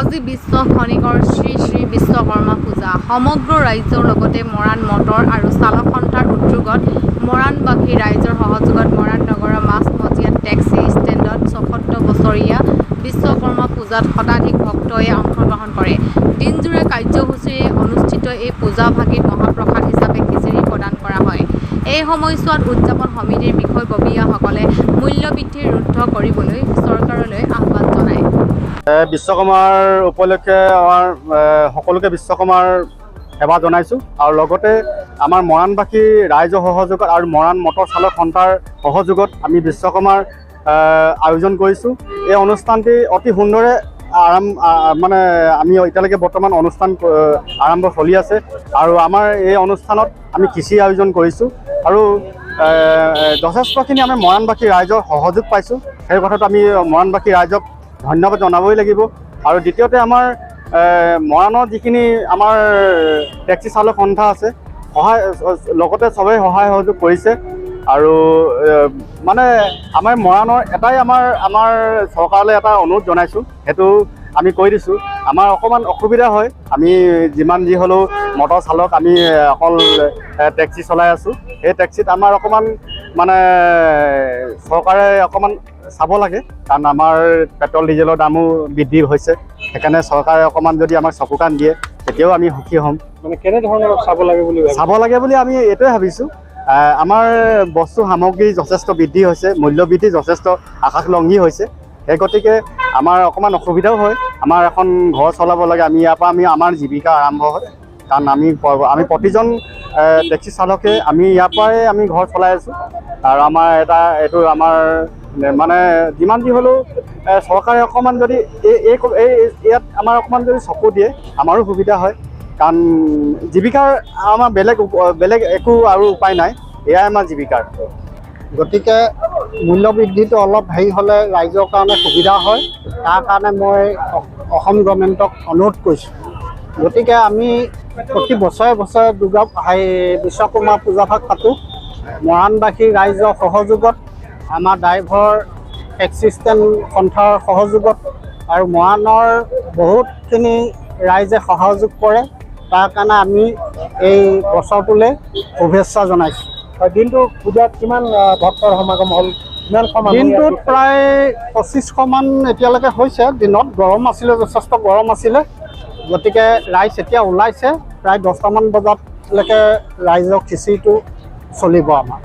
আজি বিশ্ব খনিকৰ শ্ৰী শ্ৰী বিশ্বকৰ্মা পূজা। সমগ্ৰ ৰাজ্যৰ লগতে মৰাণ মটৰ আৰু চালক সন্থাৰ উদ্যোগত মৰাণবাসী ৰাইজৰ সহযোগত মৰাণ নগৰৰ মাছমজিয়াত টেক্সি ষ্টেণ্ডত ৭৪ বছৰীয়া বিশ্বকৰ্মা পূজাত শতাধিক ভক্তই অংশগ্ৰহণ কৰে। দিনজোৰা কাৰ্যসূচীৰে অনুষ্ঠিত এই পূজা ভাগিত মহাপ্ৰসাদ হিচাপে খিচিৰি প্ৰদান কৰা হয়। এই সময়ছোৱাত উদযাপন সমিতিৰ বিষয়ববীয়াসকলে মূল্য বৃদ্ধি ৰোধ কৰিবলৈ চৰকাৰলৈ আহ্বান জনায়। বিশ্বকৰ্মাৰ উপলক্ষে আমাৰ সকলোকে বিশ্বকৰ্মাৰ সেৱা জনাইছোঁ আৰু লগতে আমাৰ মৰাণবাসী ৰাইজৰ সহযোগত আৰু মৰাণ মটৰ চালক সন্থাৰ সহযোগত আমি বিশ্বকৰ্মাৰ আয়োজন কৰিছোঁ। এই অনুষ্ঠানটি অতি সুন্দৰে আমি এতিয়ালৈকে বৰ্তমান অনুষ্ঠান আৰম্ভ চলি আছে আৰু আমাৰ এই অনুষ্ঠানত আমি খিচিৰি আয়োজন কৰিছোঁ আৰু যথেষ্টখিনি আমি মৰাণবাসী ৰাইজৰ সহযোগ পাইছোঁ। সেই কথাটো আমি মৰাণবাসী ৰাইজক ধন্যবাদ জনাবই লাগিব। আৰু দ্বিতীয়তে আমাৰ মৰাণৰ যিখিনি আমাৰ টেক্সি চালক সন্থা আছে লগতে চবেই সহায় সহযোগ কৰিছে আৰু মানে আমাৰ মৰাণৰ এটাই আমাৰ চৰকাৰলৈ এটা অনুৰোধ জনাইছোঁ, সেইটো আমি কৈ দিছোঁ। আমাৰ অকণমান অসুবিধা হয়, আমি যিমান যি হ'লেও মটৰ চালক আমি অকল টেক্সি চলাই আছোঁ। সেই টেক্সিত আমাৰ অকণমান মানে চৰকাৰে অকণমান চাব লাগে, কাৰণ আমাৰ পেট্ৰল ডিজেলৰ দামো বৃদ্ধি হৈছে। সেইকাৰণে চৰকাৰে অকণমান যদি আমাক চকু কাণ দিয়ে তেতিয়াও আমি সুখী হ'ম। মানে কেনেধৰণৰ চাব লাগে বুলি আমি এইটোৱে ভাবিছোঁ। আমাৰ বস্তু সামগ্ৰী যথেষ্ট বৃদ্ধি হৈছে, মূল্য বৃদ্ধি যথেষ্ট আকাশলংঘী হৈছে। সেই গতিকে আমাৰ অকণমান অসুবিধাও হয়। আমাৰ এখন ঘৰ চলাব লাগে, ইয়াৰ পৰা আমাৰ জীৱিকা আৰম্ভ হয়, কাৰণ আমি প্ৰতিজন টেক্সি চালকে আমি ইয়াৰ পৰাই আমি ঘৰ চলাই আছোঁ। আৰু আমাৰ এইটো আমাৰ মানে যিমান যি হ'লেও চৰকাৰে অকণমান যদি ইয়াত আমাৰ অকণমান যদি চকু দিয়ে আমাৰো সুবিধা হয়, কাৰণ জীৱিকাৰ আমাৰ বেলেগ একো আৰু উপায় নাই, এয়াই আমাৰ জীৱিকাৰ। গতিকে মূল্য বৃদ্ধিটো অলপ হেৰি হ'লে ৰাইজৰ কাৰণে সুবিধা হয়, তাৰ কাৰণে মই অসম গভৰ্ণমেণ্টক অনুৰোধ কৰিছোঁ। গতিকে আমি প্ৰতি বছৰে বিশ্বকৰ্মা পূজাভাগ পাতোঁ। মৰাণবাসী ৰাইজৰ সহযোগত, আমাৰ ড্ৰাইভাৰ টেক্সি ষ্টেণ্ড সন্থাৰ সহযোগত আৰু মৰাণৰ বহুতখিনি ৰাইজে সহযোগ কৰে, তাৰ কাৰণে আমি এই বছৰটোলৈ শুভেচ্ছা জনাইছোঁ। দিনটো পূজাত কিমান ভক্তৰ সমাগম হ'ল? দিনটোত প্ৰায় 2500মান এতিয়ালৈকে হৈছে। দিনত গৰম আছিলে, যথেষ্ট গৰম আছিলে, গতিকে ৰাইজ এতিয়া ওলাইছে। প্ৰায় 10টামান বজালৈকে ৰাইজৰ খিচিৰিটো চলিব আমাৰ।